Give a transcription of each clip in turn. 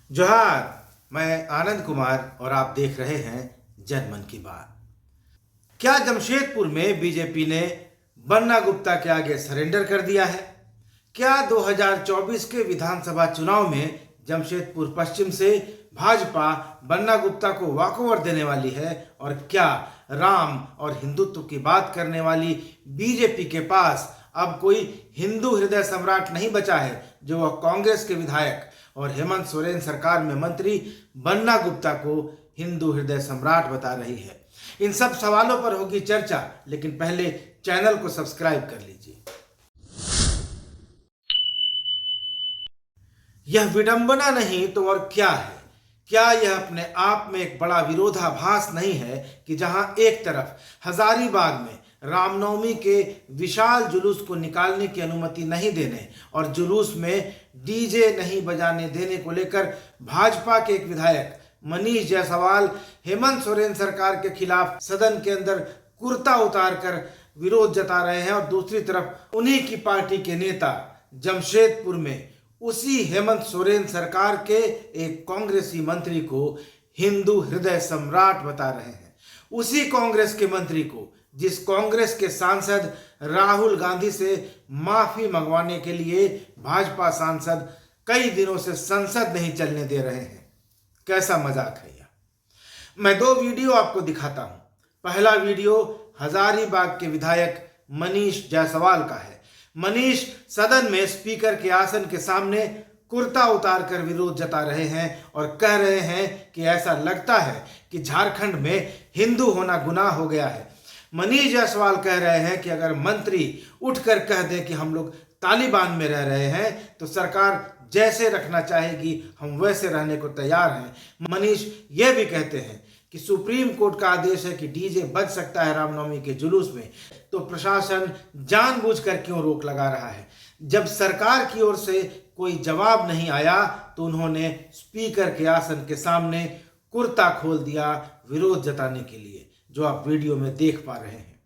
जोहार। मैं आनंद कुमार और आप देख रहे हैं जनमन की बात। क्या जमशेदपुर में बीजेपी ने बन्ना गुप्ता के आगे सरेंडर कर दिया है? क्या 2024 के विधानसभा चुनाव में जमशेदपुर पश्चिम से भाजपा बन्ना गुप्ता को वॉकओवर देने वाली है? और क्या राम और हिंदुत्व की बात करने वाली बीजेपी के पास अब कोई हिंदू हृदय सम्राट नहीं बचा है, जो वह कांग्रेस के विधायक और हेमंत सोरेन सरकार में मंत्री बन्ना गुप्ता को हिंदू हृदय सम्राट बता रही है? इन सब सवालों पर होगी चर्चा, लेकिन पहले चैनल को सब्सक्राइब कर लीजिए। यह विडंबना नहीं तो और क्या है? क्या यह अपने आप में एक बड़ा विरोधाभास नहीं है कि जहां एक तरफ हजारीबाग में रामनवमी के विशाल जुलूस को निकालने की अनुमति नहीं देने और जुलूस में डीजे नहीं बजाने देने को लेकर भाजपा के एक विधायक मनीष जायसवाल हेमंत सोरेन सरकार के खिलाफ सदन के अंदर कुर्ता उतारकर विरोध जता रहे हैं, और दूसरी तरफ उन्हीं की पार्टी के नेता जमशेदपुर में उसी हेमंत सोरेन सरकार के एक कांग्रेसी मंत्री को हिंदू हृदय सम्राट बता रहे हैं। उसी कांग्रेस के मंत्री को जिस कांग्रेस के सांसद राहुल गांधी से माफी मंगवाने के लिए भाजपा सांसद कई दिनों से संसद नहीं चलने दे रहे हैं। कैसा मजाक है यह। मैं दो वीडियो आपको दिखाता हूं। पहला वीडियो हजारीबाग के विधायक मनीष जायसवाल का है। मनीष सदन में स्पीकर के आसन के सामने कुर्ता उतारकर विरोध जता रहे हैं और कह रहे हैं कि ऐसा लगता है कि झारखंड में हिंदू होना गुनाह हो गया है। मनीष जायसवाल कह रहे हैं कि अगर मंत्री उठकर कह दे कि हम लोग तालिबान में रह रहे हैं तो सरकार जैसे रखना चाहेगी हम वैसे रहने को तैयार हैं। मनीष यह भी कहते हैं कि सुप्रीम कोर्ट का आदेश है कि डीजे बज सकता है रामनवमी के जुलूस में, तो प्रशासन जानबूझकर क्यों रोक लगा रहा है? जब सरकार की ओर से कोई जवाब नहीं आया तो उन्होंने स्पीकर के आसन के सामने कुर्ता खोल दिया विरोध जताने के लिए, जो आप वीडियो में देख पा रहे हैं।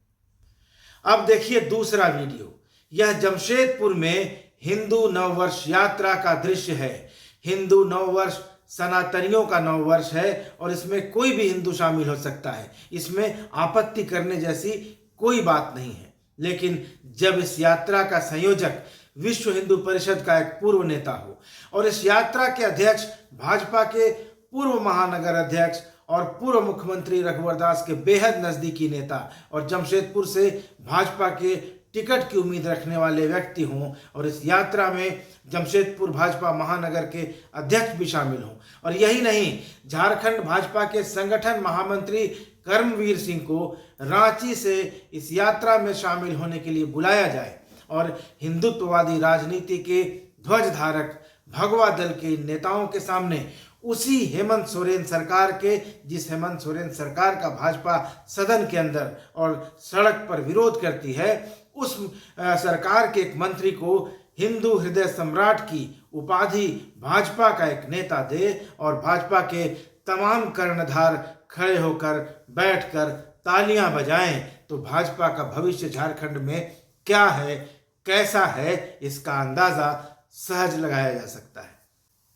अब देखिए दूसरा वीडियो। यह जमशेदपुर में हिंदू नववर्ष यात्रा का दृश्य है। हिंदू नववर्ष सनातनियों का नववर्ष है और इसमें कोई भी हिंदू शामिल हो सकता है। इसमें आपत्ति करने जैसी कोई बात नहीं है। लेकिन जब इस यात्रा का संयोजक विश्व हिंदू परिषद का एक पूर्व नेता हो और इस यात्रा के अध्यक्ष भाजपा के पूर्व महानगर अध्यक्ष और पूर्व मुख्यमंत्री रघुवर दास के बेहद नजदीकी नेता और जमशेदपुर से भाजपा के टिकट की उम्मीद रखने वाले व्यक्ति हों और इस यात्रा में जमशेदपुर भाजपा महानगर के अध्यक्ष भी शामिल हों, और यही नहीं, झारखंड भाजपा के संगठन महामंत्री कर्मवीर सिंह को रांची से इस यात्रा में शामिल होने के लिए बुलाया जाए और हिंदुत्ववादी राजनीति के ध्वजधारक भगवा दल के नेताओं के सामने उसी हेमंत सोरेन सरकार के, जिस हेमंत सोरेन सरकार का भाजपा सदन के अंदर और सड़क पर विरोध करती है, उस सरकार के एक मंत्री को हिंदू हृदय सम्राट की उपाधि भाजपा का एक नेता दे और भाजपा के तमाम कर्णधार खड़े होकर बैठकर तालियां बजाएं, तो भाजपा का भविष्य झारखंड में क्या है, कैसा है, इसका अंदाजा सहज लगाया जा सकता है।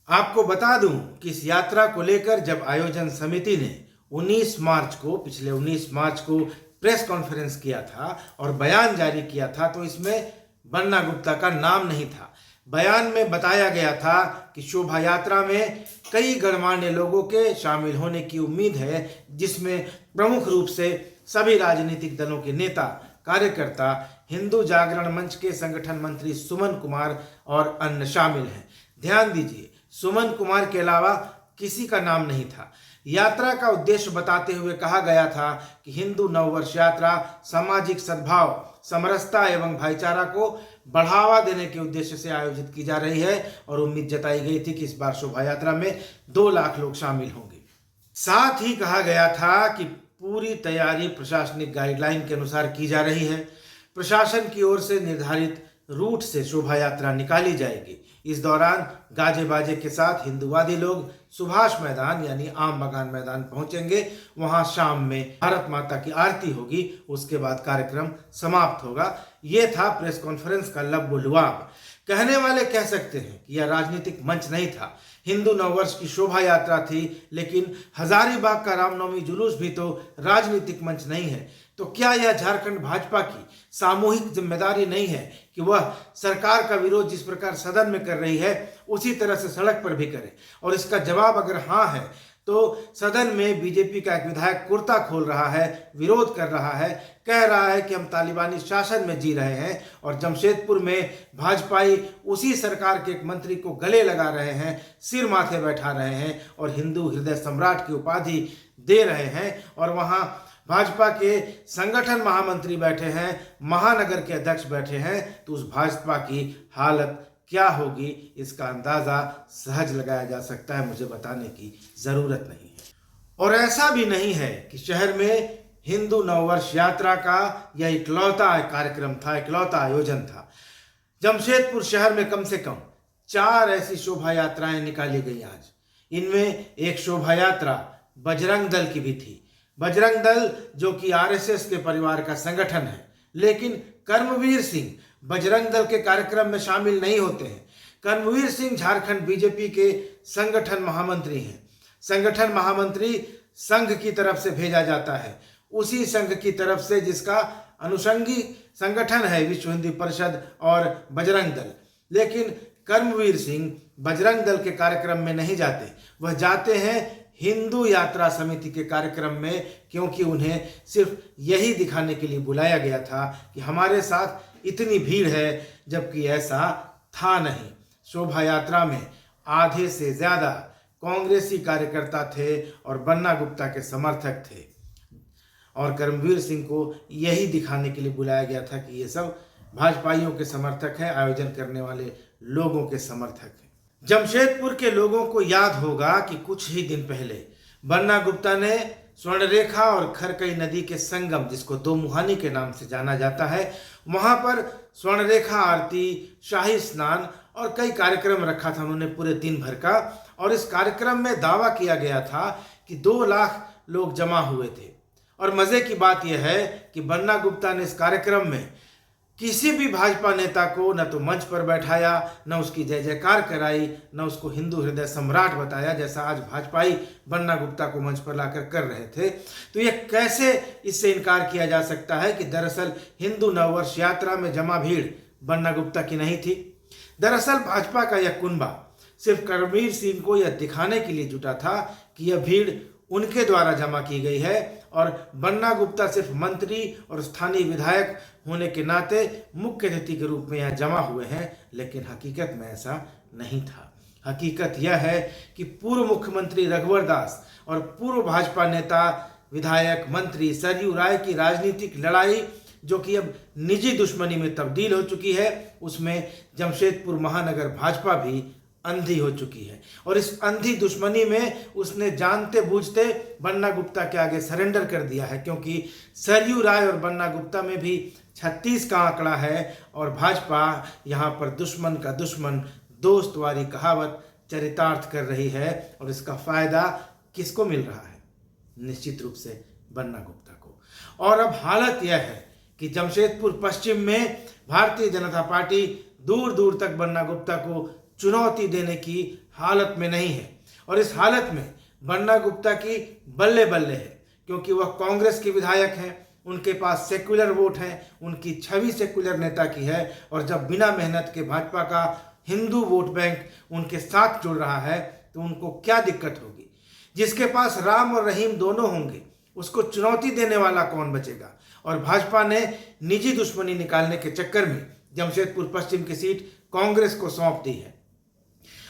आपको बता दूं कि इस यात्रा को लेकर जब आयोजन समिति ने पिछले 19 मार्च को प्रेस कॉन्फ्रेंस किया था और बयान जारी किया था, तो इसमें बन्ना गुप्ता का नाम नहीं था। बयान में बताया गया था कि शोभा यात्रा में कई गणमान्य लोगों के शामिल होने की उम्मीद है, जिसमें प्रमुख रूप से सभी राजनीतिक दलों के नेता, कार्यकर्ता, हिंदू जागरण मंच के संगठन मंत्री सुमन कुमार और अन्य शामिल हैं। ध्यान दीजिए, सुमन कुमार के अलावा किसी का नाम नहीं था। यात्रा का उद्देश्य बताते हुए कहा गया था कि हिंदू नववर्ष यात्रा सामाजिक सद्भाव, समरसता एवं भाईचारा को बढ़ावा देने के उद्देश्य से आयोजित की जा रही है और उम्मीद जताई गई थी कि इस बार शोभा यात्रा में 2 लाख लोग शामिल होंगे। साथ ही कहा गया था कि पूरी तैयारी प्रशासनिक गाइडलाइन के अनुसार की जा रही है। प्रशासन की ओर से निर्धारित रूट से शोभा यात्रा निकाली जाएगी। इस दौरान गाजे बाजे के साथ हिंदूवादी लोग सुभाष मैदान यानी आम बगान मैदान पहुंचेंगे। वहां शाम में भारत माता की आरती होगी, उसके बाद कार्यक्रम समाप्त होगा। ये था प्रेस कॉन्फ्रेंस का लबो लुआब। कहने वाले कह सकते हैं कि यह राजनीतिक मंच नहीं था, हिंदू नववर्ष की शोभा यात्रा थी, लेकिन हजारीबाग का रामनवमी जुलूस भी तो राजनीतिक मंच नहीं है। तो क्या यह झारखंड भाजपा की सामूहिक जिम्मेदारी नहीं है कि वह सरकार का विरोध जिस प्रकार सदन में कर रही है उसी तरह से सड़क पर भी करे? और इसका जवाब अगर हाँ है तो सदन में बीजेपी का एक विधायक कुर्ता खोल रहा है, विरोध कर रहा है, कह रहा है कि हम तालिबानी शासन में जी रहे हैं, और जमशेदपुर में भाजपाई उसी सरकार के एक मंत्री को गले लगा रहे हैं, सिर माथे बैठा रहे हैं और हिंदू हृदय सम्राट की उपाधि दे रहे हैं। और वहाँ भाजपा के संगठन महामंत्री बैठे हैं, महानगर के अध्यक्ष बैठे हैं, तो उस भाजपा की हालत क्या होगी इसका अंदाजा सहज लगाया जा सकता है, मुझे बताने की जरूरत नहीं है। और ऐसा भी नहीं है कि शहर में हिंदू नववर्ष यात्रा का यह इकलौता कार्यक्रम था, इकलौता आयोजन था। जमशेदपुर शहर में कम से कम 4 ऐसी शोभा यात्राएं निकाली गई आज। इनमें एक शोभा यात्रा बजरंग दल की भी थी। बजरंग दल जो कि आरएसएस के परिवार का संगठन है, लेकिन कर्मवीर सिंह बजरंग दल के कार्यक्रम में शामिल नहीं होते हैं। कर्मवीर सिंह झारखंड बीजेपी के संगठन महामंत्री हैं। संगठन महामंत्री संघ की तरफ से भेजा जाता है, उसी संघ की तरफ से जिसका अनुषंगी संगठन है विश्व हिंदू परिषद और बजरंग दल। लेकिन कर्मवीर सिंह बजरंग दल के कार्यक्रम में नहीं जाते, वह जाते हैं हिंदू यात्रा समिति के कार्यक्रम में, क्योंकि उन्हें सिर्फ यही दिखाने के लिए बुलाया गया था कि हमारे साथ इतनी भीड़ है, जबकि ऐसा था नहीं। शोभा यात्रा में आधे से ज्यादा कांग्रेसी कार्यकर्ता थे और बन्ना गुप्ता के समर्थक थे, और कर्मवीर सिंह को यही दिखाने के लिए बुलाया गया था कि ये सब भाजपाइयों के समर्थक हैं, आयोजन करने वाले लोगों के समर्थक हैं। जमशेदपुर के लोगों को याद होगा कि कुछ ही दिन पहले बन्ना गुप्ता ने स्वर्णरेखा और खरकई नदी के संगम, जिसको दो मुहानी के नाम से जाना जाता है, वहां पर स्वर्णरेखा आरती, शाही स्नान और कई कार्यक्रम रखा था उन्होंने पूरे दिन भर का। और इस कार्यक्रम में दावा किया गया था कि 2 लाख लोग जमा हुए थे। और मजे की बात यह है कि बन्ना गुप्ता ने इस कार्यक्रम में किसी भी भाजपा नेता को न तो मंच पर बैठाया, न उसकी जय जयकार कराई, न उसको हिंदू हृदय सम्राट बताया, जैसा आज भाजपाई बन्ना गुप्ता को मंच पर लाकर कर रहे थे। तो ये कैसे इससे इनकार किया जा सकता है कि दरअसल हिंदू नववर्ष यात्रा में जमा भीड़ बन्ना गुप्ता की नहीं थी? दरअसल भाजपा का यह कुनबा सिर्फ कर्मवीर सिंह को यह दिखाने के लिए जुटा था कि यह भीड़ उनके द्वारा जमा की गई है, और बन्ना गुप्ता सिर्फ मंत्री और स्थानीय विधायक होने के नाते मुख्य अतिथि के रूप में यहाँ जमा हुए हैं। लेकिन हकीकत में ऐसा नहीं था। हकीकत यह है कि पूर्व मुख्यमंत्री रघुवर दास और पूर्व भाजपा नेता, विधायक, मंत्री सरयू राय की राजनीतिक लड़ाई, जो कि अब निजी दुश्मनी में तब्दील हो चुकी है, उसमें जमशेदपुर महानगर भाजपा भी अंधी हो चुकी है। और इस अंधी दुश्मनी में उसने जानते बूझते बन्ना गुप्ता के आगे सरेंडर कर दिया है, क्योंकि सरयू राय और बन्ना गुप्ता में भी 36 का आंकड़ा है, और भाजपा यहाँ पर दुश्मन का दुश्मन दोस्त वाली कहावत चरितार्थ कर रही है। और इसका फायदा किसको मिल रहा है? निश्चित रूप से बन्ना गुप्ता को। और अब हालत यह है कि जमशेदपुर पश्चिम में भारतीय जनता पार्टी दूर दूर तक बन्ना गुप्ता को चुनौती देने की हालत में नहीं है। और इस हालत में बन्ना गुप्ता की बल्ले बल्ले है, क्योंकि वह कांग्रेस के विधायक हैं, उनके पास सेक्युलर वोट हैं, उनकी छवि सेक्युलर नेता की है। और जब बिना मेहनत के भाजपा का हिंदू वोट बैंक उनके साथ जुड़ रहा है, तो उनको क्या दिक्कत होगी? जिसके पास राम और रहीम दोनों होंगे, उसको चुनौती देने वाला कौन बचेगा? और भाजपा ने निजी दुश्मनी निकालने के चक्कर में जमशेदपुर पश्चिम की सीट कांग्रेस को सौंप दी है।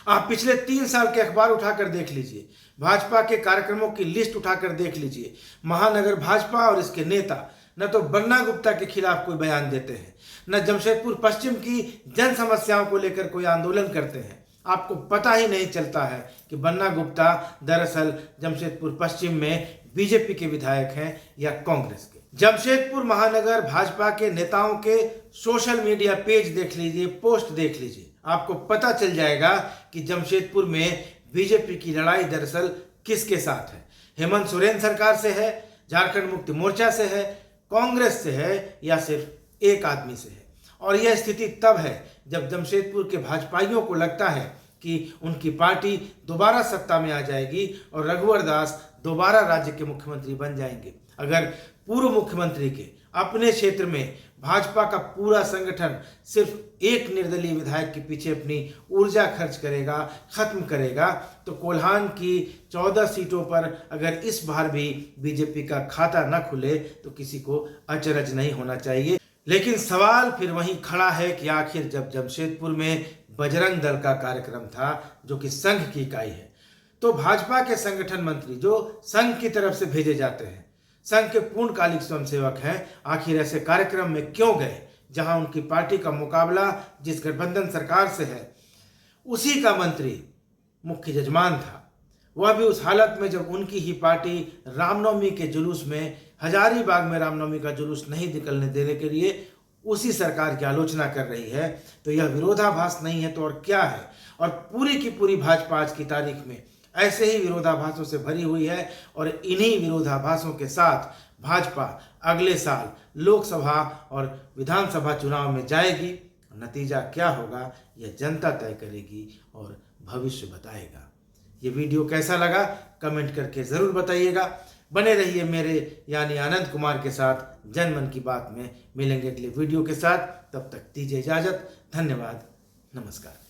आप पिछले 3 साल के अखबार उठाकर देख लीजिए, भाजपा के कार्यक्रमों की लिस्ट उठाकर देख लीजिए। महानगर भाजपा और इसके नेता न तो बन्ना गुप्ता के खिलाफ कोई बयान देते हैं, न जमशेदपुर पश्चिम की जन समस्याओं को लेकर कोई आंदोलन करते हैं। आपको पता ही नहीं चलता है कि बन्ना गुप्ता दरअसल जमशेदपुर पश्चिम में बीजेपी के विधायक हैं या कांग्रेस के। जमशेदपुर महानगर भाजपा के नेताओं के सोशल मीडिया पेज देख लीजिए, पोस्ट देख लीजिए, आपको पता चल जाएगा कि जमशेदपुर में बीजेपी की लड़ाई दरअसल किसके साथ है। हेमंत सोरेन सरकार से है, झारखंड मुक्ति मोर्चा से है, कांग्रेस से है, या सिर्फ एक आदमी से है। और यह स्थिति तब है जब जमशेदपुर के भाजपाइयों को लगता है कि उनकी पार्टी दोबारा सत्ता में आ जाएगी और रघुवर दास दोबारा राज्य के मुख्यमंत्री बन जाएंगे। अगर पूर्व मुख्यमंत्री के अपने क्षेत्र में भाजपा का पूरा संगठन सिर्फ एक निर्दलीय विधायक के पीछे अपनी ऊर्जा खर्च करेगा, खत्म करेगा, तो कोल्हान की 14 सीटों पर अगर इस बार भी बीजेपी का खाता न खुले तो किसी को अचरज नहीं होना चाहिए। लेकिन सवाल फिर वहीं खड़ा है कि आखिर जब जमशेदपुर में बजरंग दल का कार्यक्रम था, जो कि संघ की इकाई है, तो भाजपा के संगठन मंत्री जो संघ की तरफ से भेजे जाते हैं, संघ के पूर्णकालिक स्वयंसेवक हैं, आखिर ऐसे कार्यक्रम में क्यों गए जहां उनकी पार्टी का मुकाबला जिस गठबंधन सरकार से है उसी का मंत्री मुख्य जजमान था, वह भी उस हालत में जब उनकी ही पार्टी रामनवमी के जुलूस में, हजारीबाग में रामनवमी का जुलूस नहीं निकलने देने के लिए उसी सरकार की आलोचना कर रही है। तो यह विरोधाभास नहीं है तो और क्या है। और पूरी की पूरी भाजपा आज की तारीख में ऐसे ही विरोधाभासों से भरी हुई है और इन्हीं विरोधाभासों के साथ भाजपा अगले साल लोकसभा और विधानसभा चुनाव में जाएगी। नतीजा क्या होगा यह जनता तय करेगी और भविष्य बताएगा। ये वीडियो कैसा लगा कमेंट करके ज़रूर बताइएगा। बने रहिए मेरे यानी आनंद कुमार के साथ जनमन की बात में। मिलेंगे अगले वीडियो के साथ, तब तक दीजिए इजाज़त। धन्यवाद, नमस्कार।